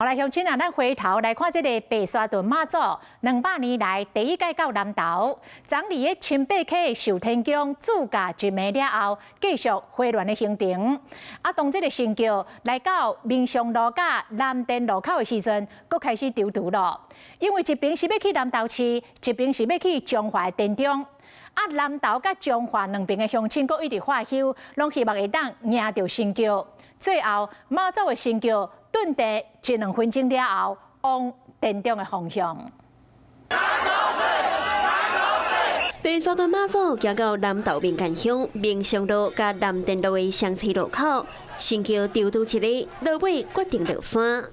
好来，乡亲啊，咱回头来看这个白沙屯妈祖200年来第一届到南投，昨日的清北溪的寿天宫主驾入暝了后，继续回銮的行程。啊，当这个神轿来到民雄路甲南店路口的时阵，佫开始丢图了，因为一边是要去南投市，一边是要去中华殿中。啊，南投甲中华两边的乡亲佫一直化休，拢希望会当赢到神轿。最后，妈祖的神轿顿地1-2分钟了后，往殿中的方向。白沙屯妈祖行到南投民间乡民雄路甲南店路的相似路口，神轿丢一个，落尾决定落山。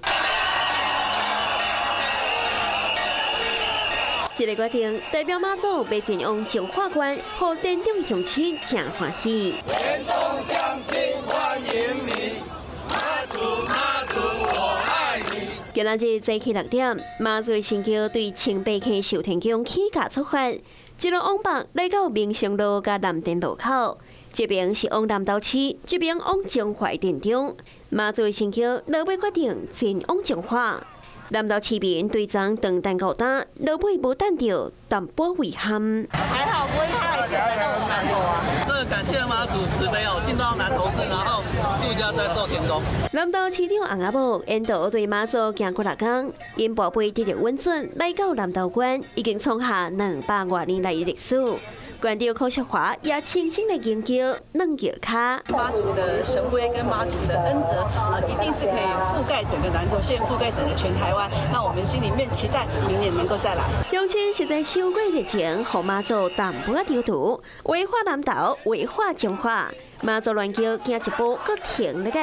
这个决定代表妈祖要前往彰化县，和殿中乡亲真欢喜。殿中乡亲欢迎你，妈祖妈祖我爱你。今仔日早起6点，妈祖神轿对清北溪寿天宫起驾出发，一路往北来到民雄路甲南店路口，这边是往南投市，这边往彰化殿中。妈祖神轿落尾决定前往彰化。南投市民对昨等待高达，落尾无等到，淡薄遗憾。还好不会太险来到我们南投啊。真的感谢妈祖慈悲哦，进到南投市，然后就家在寿天宫。南投市长洪阿母引导对妈祖行过6天，因宝贝得到稳准，来到南投关，已经创下200多年来的历史。馆长柯淑华也亲身来研究软脚卡。妈祖的神威跟妈祖的恩泽，一定是可以覆盖整个南投县，覆盖整个全台湾。那我们心里面期待明年能够再来。乡亲是在收过日前，和妈祖淡薄丢图，违法南投，违法彰化。妈祖乱叫行一步，搁停了个，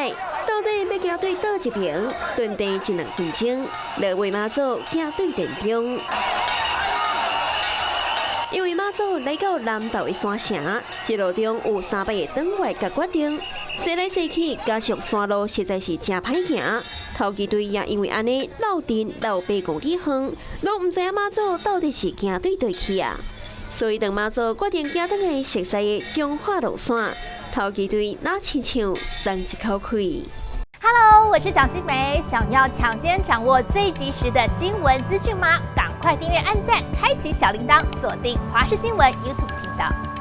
到底要行对倒一边？顿地1-2分钟，落尾妈祖行对殿中。因为妈祖来到南投的山城，这路中有300个灯位，甲决定西来西去，加上山路实在是真歹行。头旗队也因为安尼绕阵绕8公里远，拢唔知影妈祖到底是行对对去啊。所以当妈祖决定行登个熟悉的彰化路线，头旗队拿亲像松一口气。Hello， 我是蒋欣梅。想要抢先掌握最及时的新闻资讯吗？赶快订阅、按赞、开启小铃铛，锁定华视新闻 YouTube 频道。